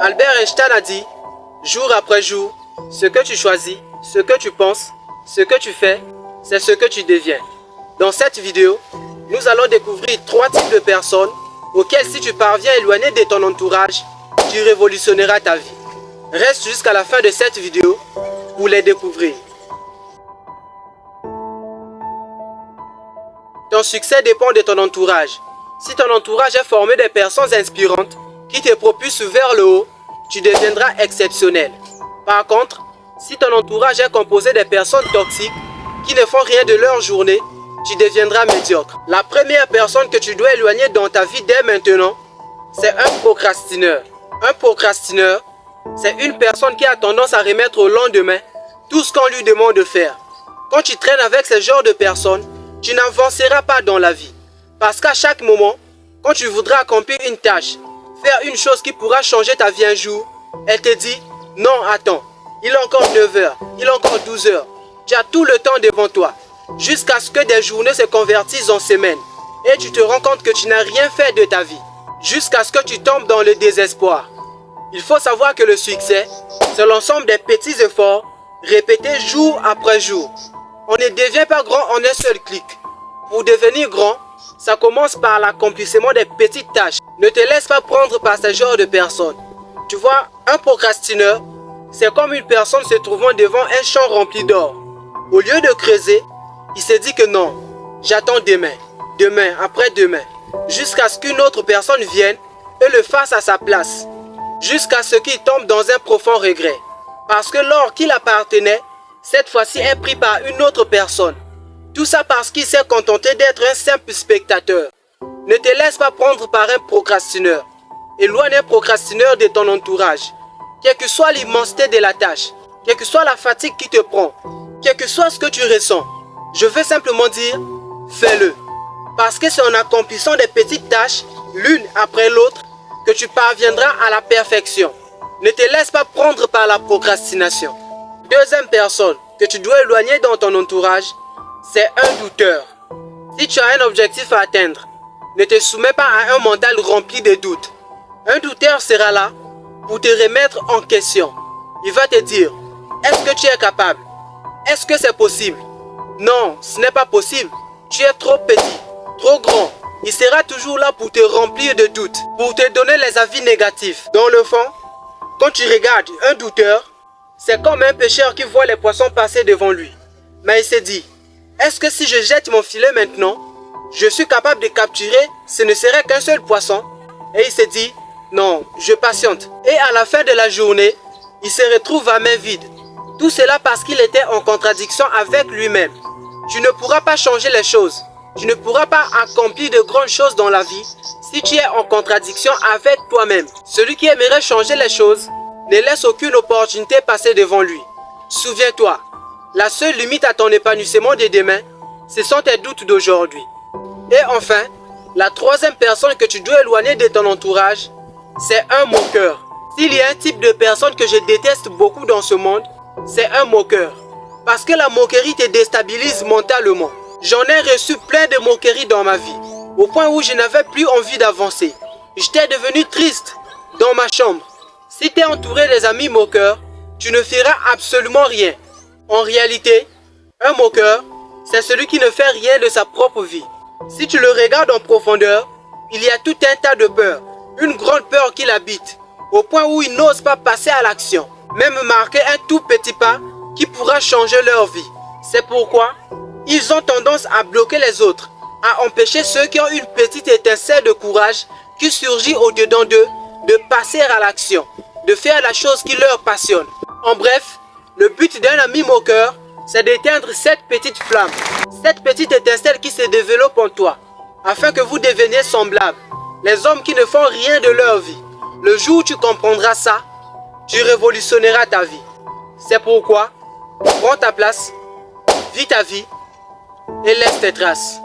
Albert Einstein a dit, jour après jour, ce que tu choisis, ce que tu penses, ce que tu fais, c'est ce que tu deviens. Dans cette vidéo, nous allons découvrir 3 types de personnes auxquelles si tu parviens à éloigner de ton entourage, tu révolutionneras ta vie. Reste jusqu'à la fin de cette vidéo pour les découvrir. Ton succès dépend de ton entourage. Si ton entourage est formé de personnes inspirantes qui te propulsent vers le haut, tu deviendras exceptionnel. Par contre, si ton entourage est composé de personnes toxiques qui ne font rien de leur journée, tu deviendras médiocre. La première personne que tu dois éloigner dans ta vie dès maintenant, c'est un procrastineur. Un procrastineur, c'est une personne qui a tendance à remettre au lendemain tout ce qu'on lui demande de faire. Quand tu traînes avec ce genre de personnes, tu n'avanceras pas dans la vie. Parce qu'à chaque moment, quand tu voudras accomplir une tâche, faire une chose qui pourra changer ta vie un jour, elle te dit, non, attends, il est encore 9 heures, il est encore 12 heures. Tu as tout le temps devant toi, jusqu'à ce que des journées se convertissent en semaines. Et tu te rends compte que tu n'as rien fait de ta vie, jusqu'à ce que tu tombes dans le désespoir. Il faut savoir que le succès, c'est l'ensemble des petits efforts répétés jour après jour. On ne devient pas grand en un seul clic. Pour devenir grand, ça commence par l'accomplissement des petites tâches. Ne te laisse pas prendre par ce genre de personnes. Tu vois, un procrastineur, c'est comme une personne se trouvant devant un champ rempli d'or. Au lieu de creuser, il se dit que non, j'attends demain, demain, après-demain, jusqu'à ce qu'une autre personne vienne et le fasse à sa place. Jusqu'à ce qu'il tombe dans un profond regret. Parce que l'or qui l'appartenait, cette fois-ci est pris par une autre personne. Tout ça parce qu'il s'est contenté d'être un simple spectateur. Ne te laisse pas prendre par un procrastineur. Éloigne un procrastineur de ton entourage. Quelle que soit l'immensité de la tâche, quelle que soit la fatigue qui te prend, quel que soit ce que tu ressens, je veux simplement dire, fais-le. Parce que c'est en accomplissant des petites tâches, l'une après l'autre, que tu parviendras à la perfection. Ne te laisse pas prendre par la procrastination. Deuxième personne que tu dois éloigner dans ton entourage, c'est un douteur. Si tu as un objectif à atteindre, ne te soumets pas à un mental rempli de doutes. Un douteur sera là pour te remettre en question. Il va te dire, est-ce que tu es capable? Est-ce que c'est possible? Non, ce n'est pas possible. Tu es trop petit, trop grand. Il sera toujours là pour te remplir de doutes, pour te donner les avis négatifs. Dans le fond, quand tu regardes un douteur, c'est comme un pêcheur qui voit les poissons passer devant lui. Mais il se dit, est-ce que si je jette mon filet maintenant, je suis capable de capturer, ce ne serait qu'un seul poisson? Et il se dit, non, je patiente. Et à la fin de la journée, il se retrouve à main vide. Tout cela parce qu'il était en contradiction avec lui-même. Tu ne pourras pas changer les choses. Tu ne pourras pas accomplir de grandes choses dans la vie si tu es en contradiction avec toi-même. Celui qui aimerait changer les choses ne laisse aucune opportunité passer devant lui. Souviens-toi, la seule limite à ton épanouissement de demain, ce sont tes doutes d'aujourd'hui. Et enfin, la troisième personne que tu dois éloigner de ton entourage, c'est un moqueur. S'il y a un type de personne que je déteste beaucoup dans ce monde, c'est un moqueur. Parce que la moquerie te déstabilise mentalement. J'en ai reçu plein de moqueries dans ma vie, au point où je n'avais plus envie d'avancer. J'étais devenu triste dans ma chambre. Si tu es entouré des amis moqueurs, tu ne feras absolument rien. En réalité, un moqueur, c'est celui qui ne fait rien de sa propre vie. Si tu le regardes en profondeur, il y a tout un tas de peurs, une grande peur qui l'habite, au point où il n'ose pas passer à l'action, même marquer un tout petit pas qui pourra changer leur vie. C'est pourquoi ils ont tendance à bloquer les autres, à empêcher ceux qui ont une petite étincelle de courage qui surgit au-dedans d'eux de passer à l'action, de faire la chose qui leur passionne. En bref, le but d'un ami moqueur, c'est d'éteindre cette petite flamme, cette petite étincelle qui se développe en toi, afin que vous deveniez semblables, les hommes qui ne font rien de leur vie. Le jour où tu comprendras ça, tu révolutionneras ta vie. C'est pourquoi, prends ta place, vis ta vie, et laisse tes traces.